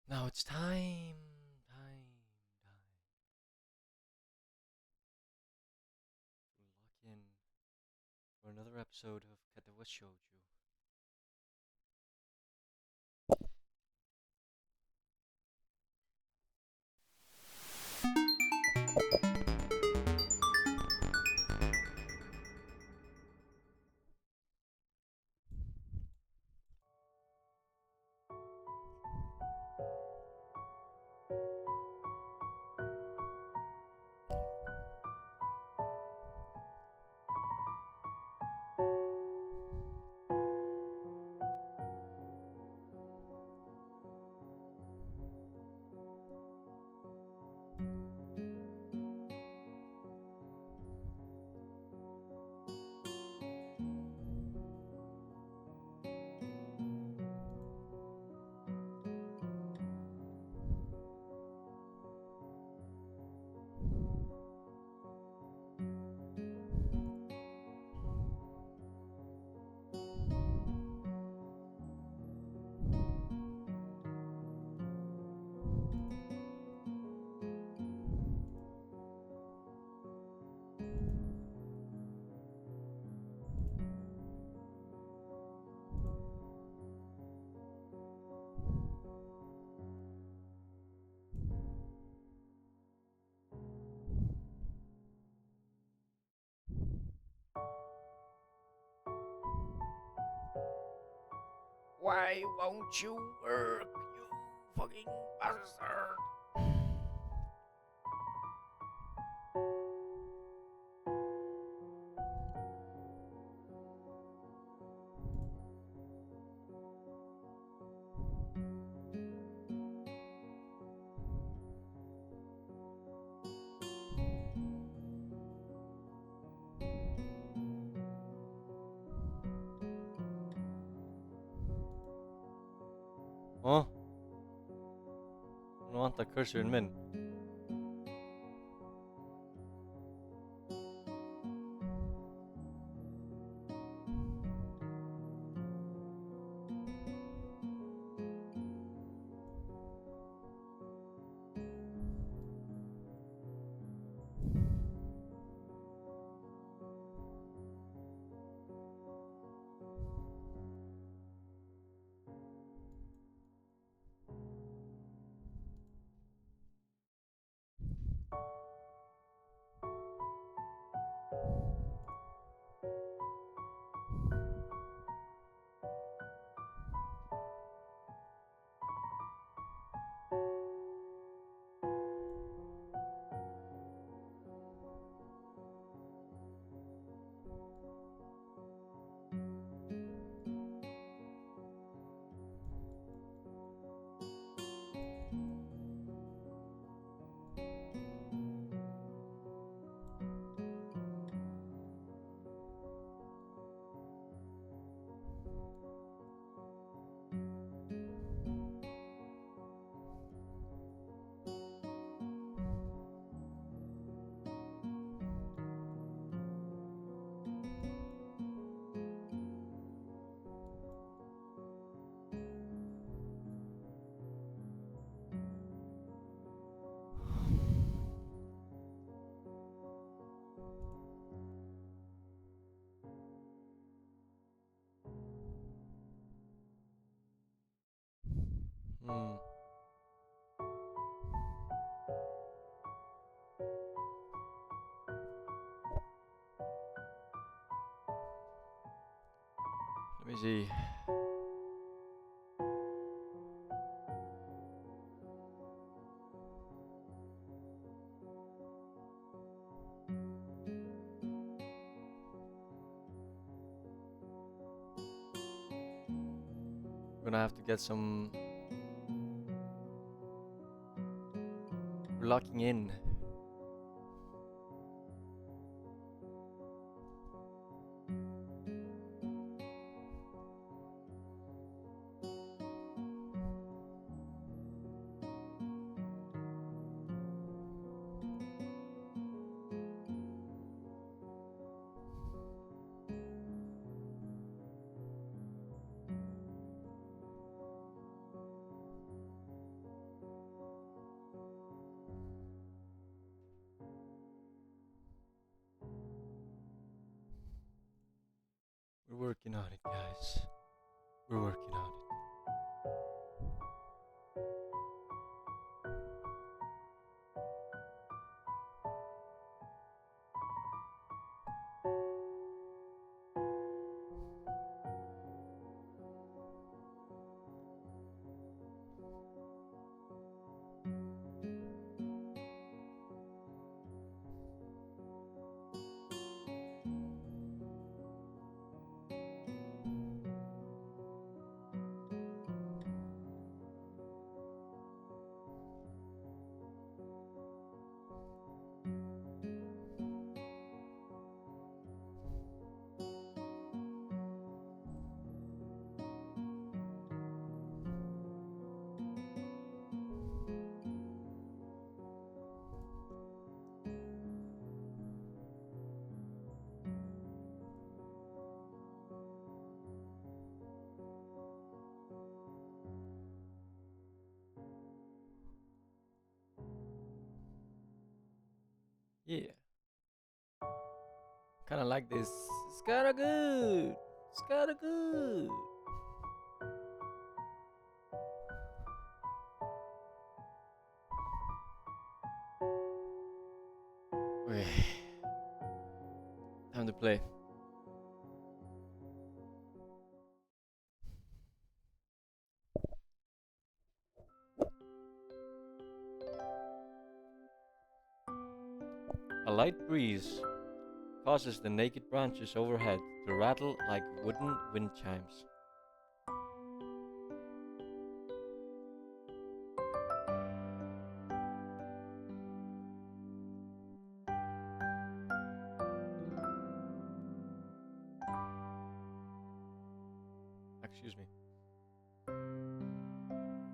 Now it's time. To lock in for another episode of Katawa Shoujo. Why won't you work, you fucking bastard? Huh? Ano ang cursor men? Hmm. Let me see. We're gonna have to get some locking in. We're working on it. Yeah, kind of like this. It's kinda good. It's kinda good. Okay, time to play. A light breeze causes the naked branches overhead to rattle like wooden wind chimes. Excuse me.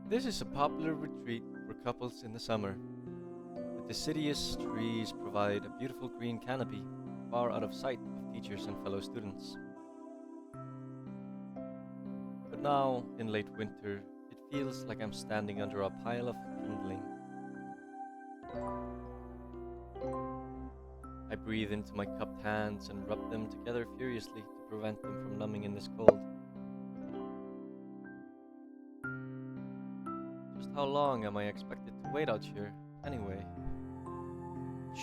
This is a popular retreat for couples in the summer. The deciduous trees provide a beautiful green canopy far out of sight of teachers and fellow students. But now, in late winter, it feels like I'm standing under a pile of kindling. I breathe into my cupped hands and rub them together furiously to prevent them from numbing in this cold. Just how long am I expected to wait out here, anyway?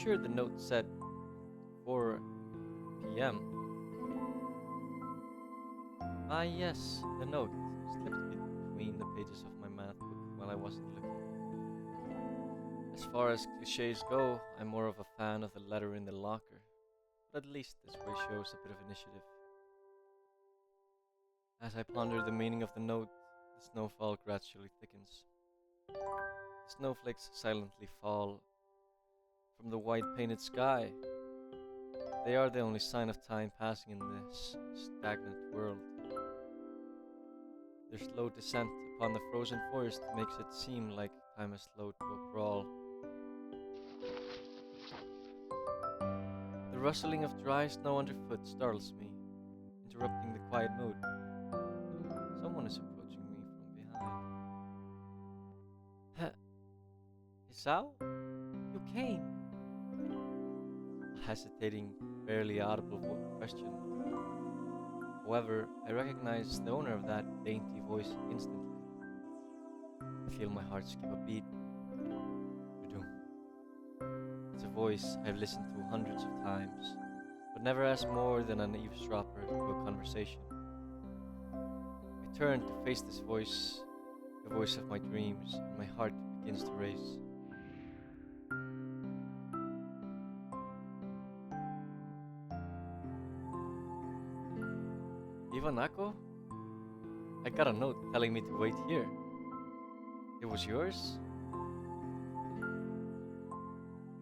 Sure, the note said 4 p.m. Ah, yes, the note slipped between the pages of my math book while I wasn't looking. As far as cliches go, I'm more of a fan of the letter in the locker, but at least this way shows a bit of initiative. As I ponder the meaning of the note, the snowfall gradually thickens. The snowflakes silently fall from the white painted sky. They are the only sign of time passing in this stagnant world. Their slow descent upon the frozen forest makes it seem like time has slowed to a crawl. The rustling of dry snow underfoot startles me, interrupting the quiet mood. Someone is approaching me from behind. Isao? You came? A hesitating, barely audible question. However, I recognize the owner of that dainty voice instantly. I feel my heart skip a beat. Tudum. It's a voice I've listened to hundreds of times, but never as more than an eavesdropper to a conversation. I turn to face this voice, the voice of my dreams, and my heart begins to race. Ivanako? I got a note telling me to wait here. It was yours?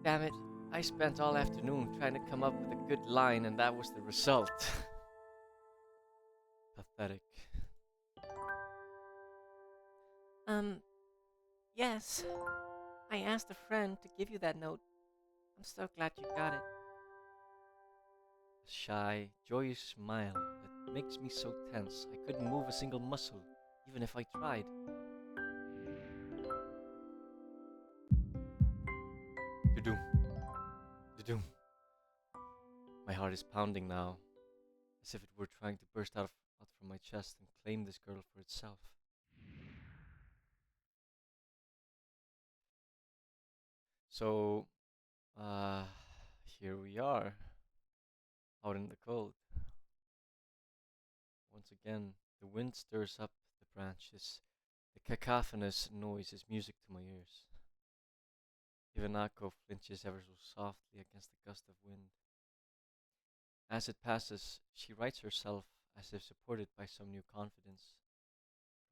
Damn it, I spent all afternoon trying to come up with a good line and that was the result. Pathetic. Yes. I asked a friend to give you that note. I'm so glad you got it. A shy, joyous smile that makes me so tense I couldn't move a single muscle, even if I tried. Tudum. Tudum. My heart is pounding now, as if it were trying to burst out from my chest and claim this girl for itself. So, uh, here we are, out in the cold. Once again, the wind stirs up the branches. The cacophonous noise is music to my ears. Ivanako flinches ever so softly against the gust of wind. As it passes, she rights herself as if supported by some new confidence.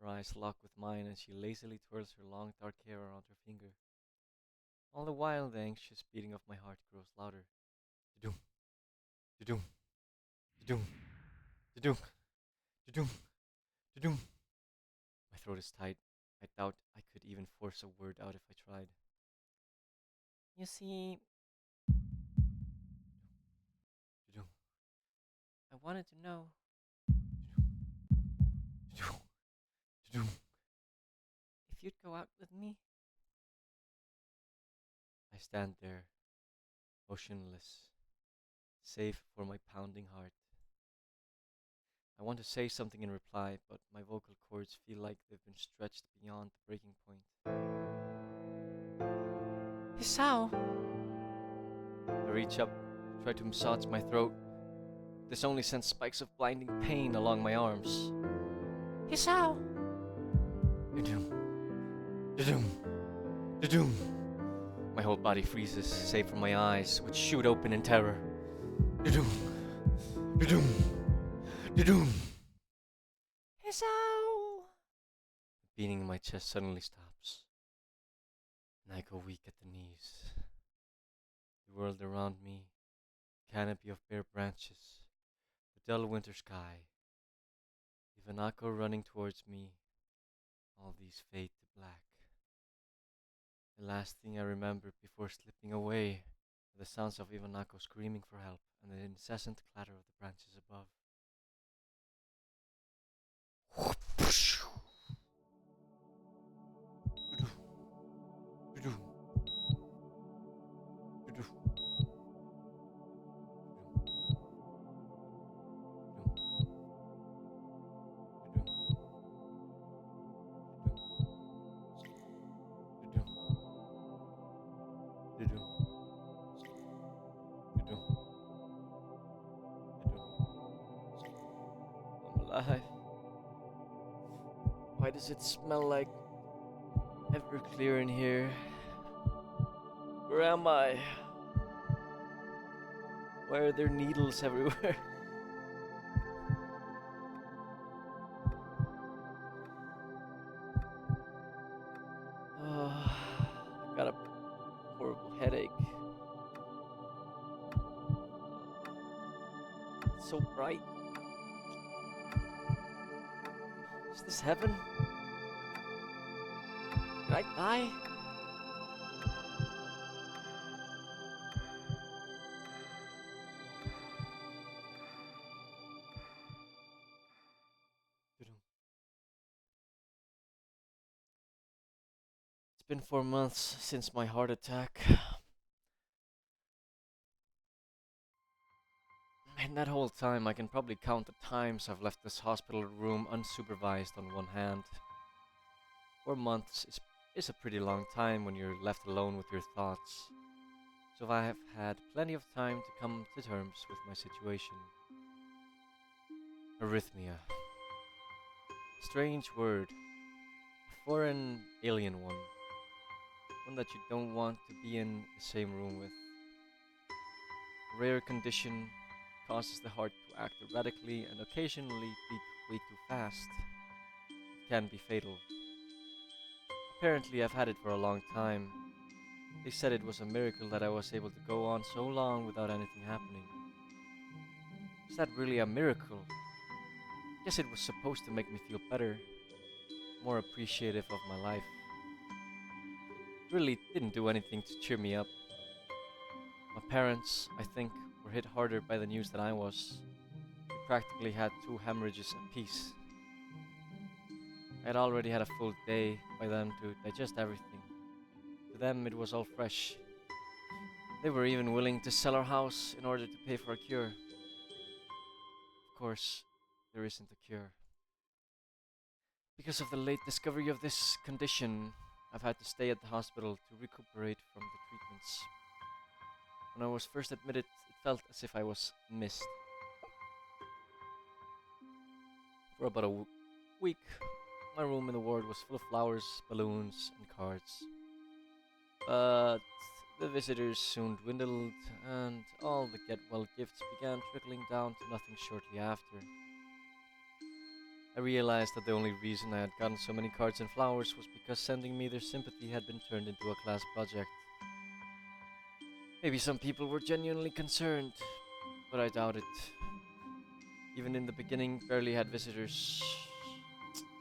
Her eyes lock with mine and she lazily twirls her long dark hair around her finger. All the while the anxious beating of my heart grows louder. Da-doom, da-doom, da-doom, da-doom, da-doom, da-doom. My throat is tight. I doubt I could even force a word out if I tried. You see, Da-doom, I wanted to know da-doom, da-doom. if you'd go out with me. I stand there, motionless, save for my pounding heart. I want to say something in reply, but my vocal cords feel like they've been stretched beyond the breaking point. Hisao, I reach up, try to massage my throat. This only sends spikes of blinding pain along my arms. Hisao. Da-doom, da-doom, da-doom. My whole body freezes, save for my eyes, which shoot open in terror. Da-doom, da-doom, da-doom. Hisao. The beating in my chest suddenly stops, and I go weak at the knees. The world around me, a canopy of bare branches, a dull winter sky, Ivanako running towards me, all these fade to black. The last thing I remember before slipping away are the sounds of Ivanako screaming for help and the incessant clatter of the branches above. I'm alive. Why does it smell like Everclear in here? Where am I? Why are there needles everywhere? Oh, I got a horrible headache. It's so bright. Is this heaven? Did I die? It's been 4 months since my heart attack. In that whole time, I can probably count the times I've left this hospital room unsupervised on one hand. 4 months is a pretty long time when you're left alone with your thoughts. So I have had plenty of time to come to terms with my situation. Arrhythmia. Strange word. A foreign, alien one. One that you don't want to be in the same room with. A rare condition causes the heart to act erratically and occasionally beat way too fast. It can be fatal. Apparently, I've had it for a long time. They said it was a miracle that I was able to go on so long without anything happening. Is that really a miracle? Guess it was supposed to make me feel better, more appreciative of my life. It really didn't do anything to cheer me up. My parents, I think, were hit harder by the news than I was. They practically had 2 hemorrhages apiece. I had already had a full day by then to digest everything. To them, it was all fresh. They were even willing to sell our house in order to pay for a cure. Of course, there isn't a cure. Because of the late discovery of this condition, I've had to stay at the hospital to recuperate from the treatments. When I was first admitted, it felt as if I was missed. For about a week, my room in the ward was full of flowers, balloons, and cards. But the visitors soon dwindled, and all the get well gifts began trickling down to nothing shortly after. I realized that the only reason I had gotten so many cards and flowers was because sending me their sympathy had been turned into a class project. Maybe some people were genuinely concerned, but I doubt it. Even in the beginning, barely had visitors.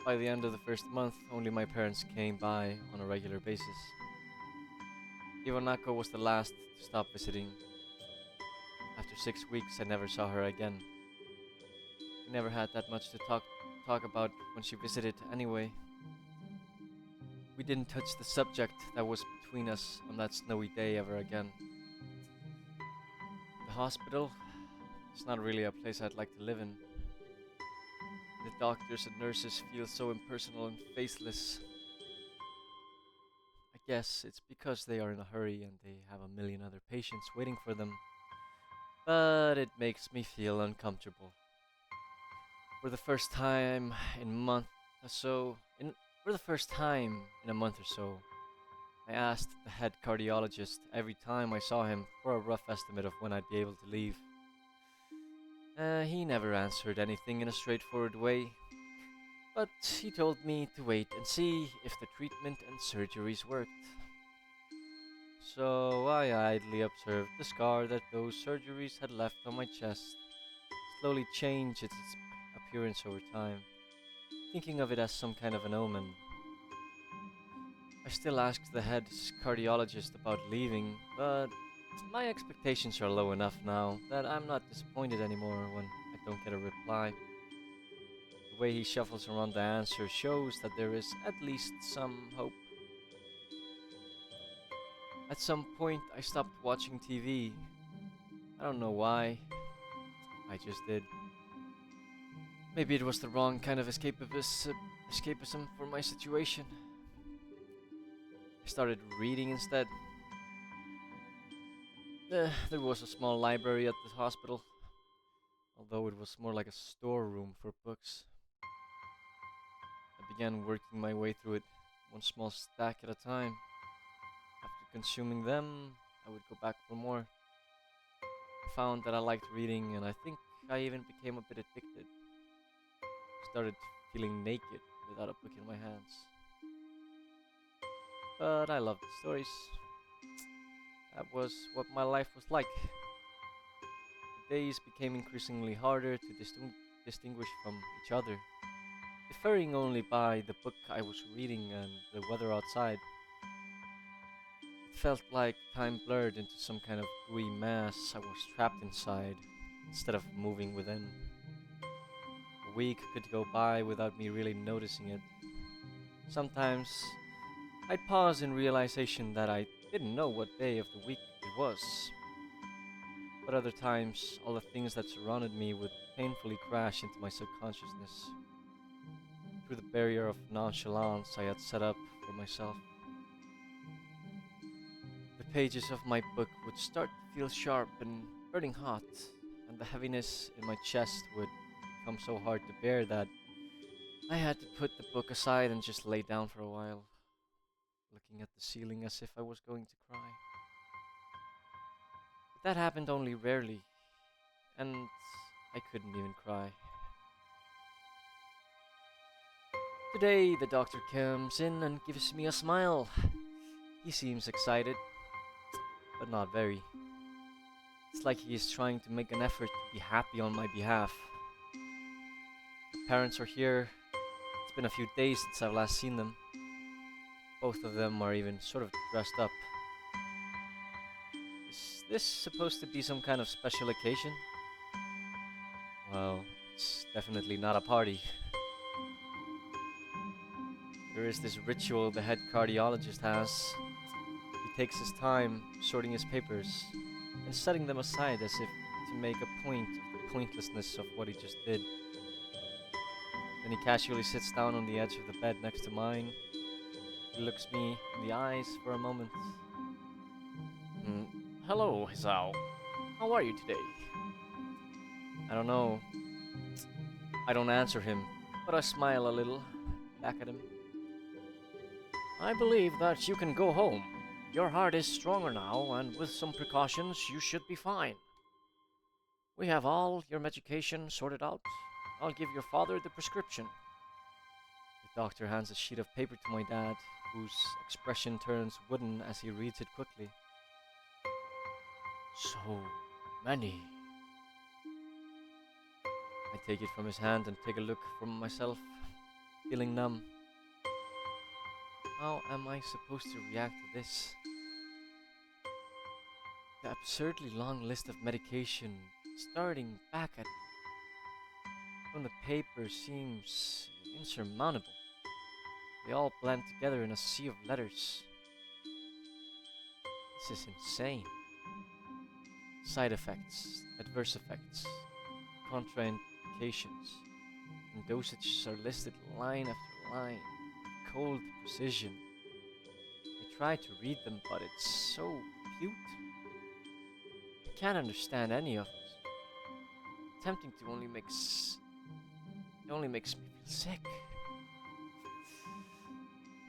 By the end of the first month, only my parents came by on a regular basis. Iwanako was the last to stop visiting. After 6 weeks, I never saw her again. We never had that much to talk about when she visited anyway. We didn't touch the subject that was between us on that snowy day ever again. The hospital is not really a place I'd like to live in. The doctors and nurses feel so impersonal and faceless. I guess it's because they are in a hurry and they have a million other patients waiting for them. But it makes me feel uncomfortable. For the first time in a month or so, I asked the head cardiologist every time I saw him for a rough estimate of when I'd be able to leave. He never answered anything in a straightforward way, but he told me to wait and see if the treatment and surgeries worked. So I idly observed the scar that those surgeries had left on my chest slowly change its appearance over time, thinking of it as some kind of an omen. I still ask the head cardiologist about leaving, but my expectations are low enough now that I'm not disappointed anymore when I don't get a reply. The way he shuffles around the answer shows that there is at least some hope. At some point, I stopped watching TV. I don't know why. I just did. Maybe it was the wrong kind of escapism for my situation. I started reading instead. There was a small library at the hospital, although it was more like a storeroom for books. I began working my way through it, one small stack at a time. After consuming them, I would go back for more. I found that I liked reading, and I think I even became a bit addicted. I started feeling naked without a book in my hands. But I loved the stories. That was what my life was like. The days became increasingly harder to distinguish from each other, differing only by the book I was reading and the weather outside. It felt like time blurred into some kind of gooey mass I was trapped inside, instead of moving within. A week could go by without me really noticing it. Sometimes I'd pause in realization that I didn't know what day of the week it was. But other times, all the things that surrounded me would painfully crash into my subconsciousness through the barrier of nonchalance I had set up for myself. The pages of my book would start to feel sharp and burning hot, and the heaviness in my chest would become so hard to bear that I had to put the book aside and just lay down for a while, looking at the ceiling as if I was going to cry. But that happened only rarely, and I couldn't even cry. Today, the doctor comes in and gives me a smile. He seems excited, but not very. It's like he is trying to make an effort to be happy on my behalf. The parents are here. It's been a few days since I've last seen them. Both of them are even sort of dressed up. Is this supposed to be some kind of special occasion? Well, it's definitely not a party. There is this ritual the head cardiologist has. He takes his time sorting his papers and setting them aside as if to make a point of the pointlessness of what he just did. Then he casually sits down on the edge of the bed next to mine. He looks me in the eyes for a moment. Hello, Hisao. How are you today? I don't know. I don't answer him, but I smile a little back at him. I believe that you can go home. Your heart is stronger now, and with some precautions, you should be fine. We have all your medication sorted out. I'll give your father the prescription. The doctor hands a sheet of paper to my dad, whose expression turns wooden as he reads it quickly. So many. I take it from his hand and take a look from myself, feeling numb. How am I supposed to react to this? The absurdly long list of medication starting back at from the paper seems insurmountable. They all blend together in a sea of letters. This is insane. Side effects, adverse effects, contraindications, and dosages are listed line after line, with cold precision. I try to read them, but it's so cute. I can't understand any of it. Attempting to only makes me feel sick.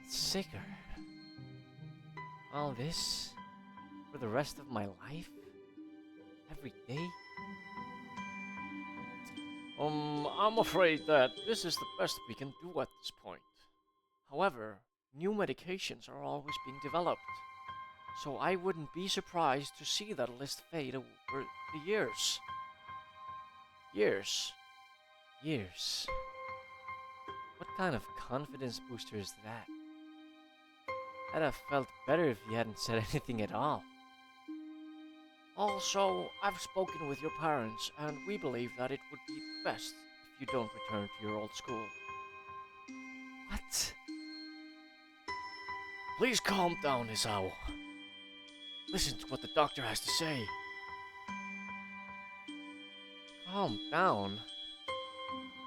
It's sicker. All this for the rest of my life? Every day? I'm afraid that this is the best we can do at this point. However, new medications are always being developed, so I wouldn't be surprised to see that list fade over the years. Years. What kind of confidence booster is that? I'd have felt better if he hadn't said anything at all. Also, I've spoken with your parents, and we believe that it would be best if you don't return to your old school. What? Please calm down, Isao. Listen to what the doctor has to say. Calm down?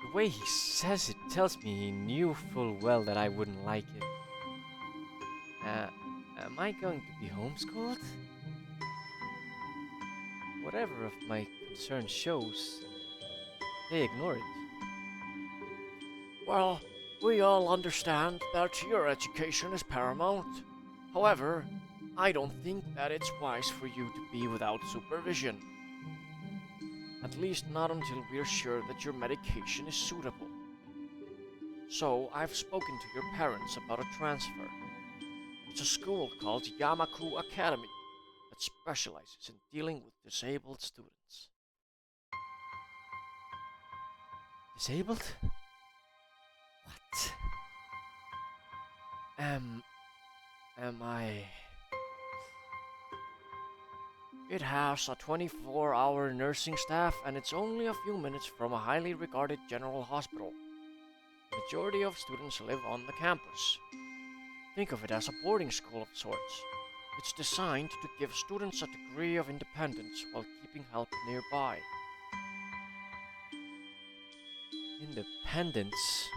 The way he says it tells me he knew full well that I wouldn't like it. Am I going to be homeschooled? Whatever of my concern shows, they ignore it. Well, we all understand that your education is paramount. However, I don't think that it's wise for you to be without supervision. At least not until we're sure that your medication is suitable. So, I've spoken to your parents about a transfer. It's a school called Yamaku Academy that specializes in dealing with disabled students. Disabled? What? Am I... It has a 24-hour nursing staff, and it's only a few minutes from a highly regarded general hospital. The majority of students live on the campus. Think of it as a boarding school of sorts. It's designed to give students a degree of independence while keeping help nearby. Independence?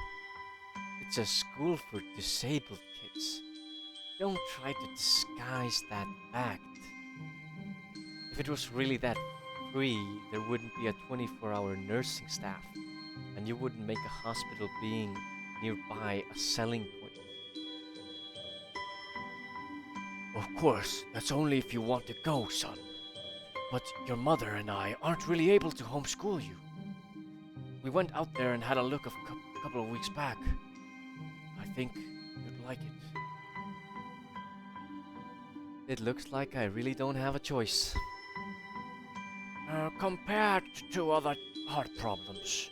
It's a school for disabled kids. Don't try to disguise that fact. If it was really that free, there wouldn't be a 24-hour nursing staff, and you wouldn't make a hospital being nearby a selling point. Of course, that's only if you want to go, son. But your mother and I aren't really able to homeschool you. We went out there and had a look a couple of weeks back. I think you'd like it. It looks like I really don't have a choice. Compared to other heart problems,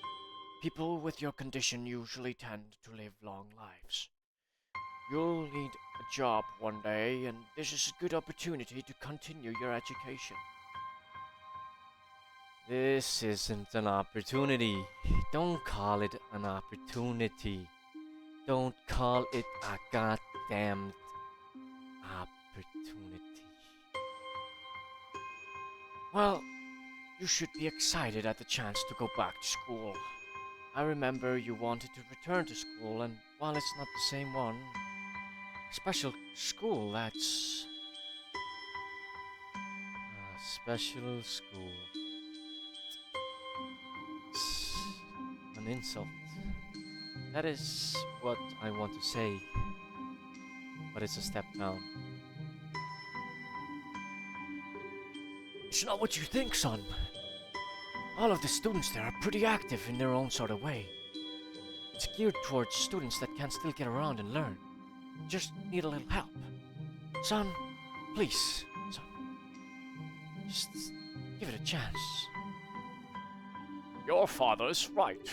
people with your condition usually tend to live long lives. You'll need a job one day, and this is a good opportunity to continue your education. This isn't an opportunity. Don't call it an opportunity. Don't call it a goddamn opportunity. Well, you should be excited at the chance to go back to school. I remember you wanted to return to school, and while it's not the same one, special school, that's special school. It's an insult. That is what I want to say, but it's a step down. It's not what you think, son. All of the students there are pretty active in their own sort of way. It's geared towards students that can still get around and learn. Just need a little help. Son, please, son. Just give it a chance. Your father's right.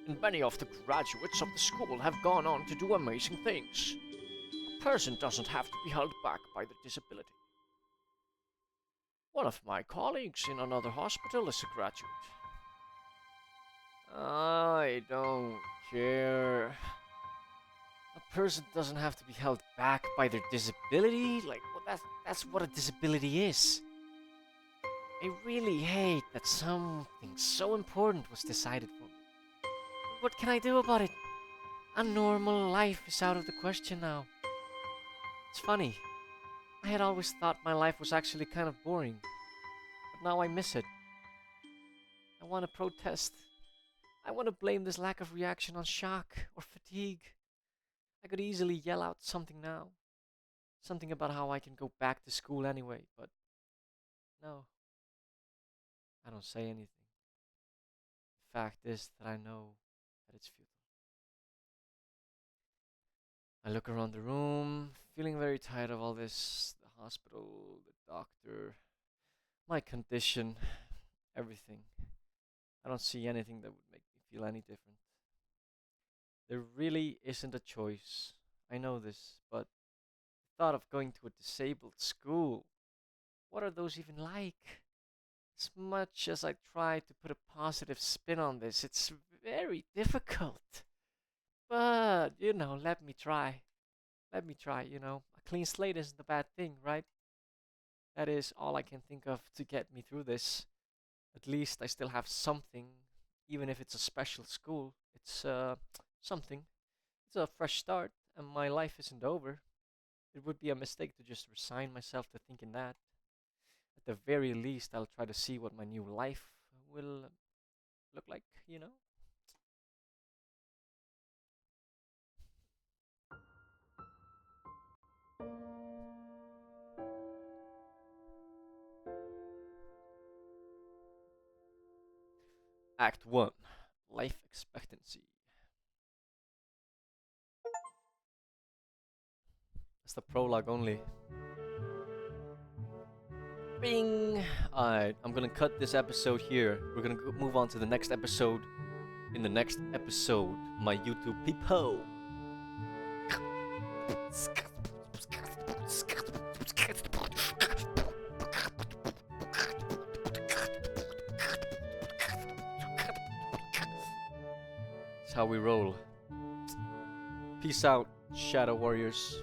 And many of the graduates of the school have gone on to do amazing things. A person doesn't have to be held back by their disability. One of my colleagues in another hospital is a graduate. I don't care. A person doesn't have to be held back by their disability. Like, well, that's what a disability is. I really hate that something so important was decided for me. What can I do about it? A normal life is out of the question now. It's funny. I had always thought my life was actually kind of boring. But now I miss it. I want to protest. I want to blame this lack of reaction on shock or fatigue. I could easily yell out something now. Something about how I can go back to school anyway, but no. I don't say anything. The fact is that I know that it's futile. I look around the room, feeling very tired of all this. The hospital, the doctor, my condition, everything. I don't see anything that would make me feel any different. There really isn't a choice. I know this, but the thought of going to a disabled school, what are those even like? As much as I try to put a positive spin on this, it's very difficult. But, let me try. Let me try, A clean slate isn't a bad thing, right? That is all I can think of to get me through this. At least I still have something, even if it's a special school. It's something. It's a fresh start, and my life isn't over. It would be a mistake to just resign myself to thinking that. At the very least, I'll try to see what my new life will look like. Act 1, Life Expectancy. That's the prologue only. Bing! Alright, I'm gonna cut this episode here. We're gonna move on to the next episode. In the next episode, my YouTube people. That's how we roll. Peace out, Shadow Warriors.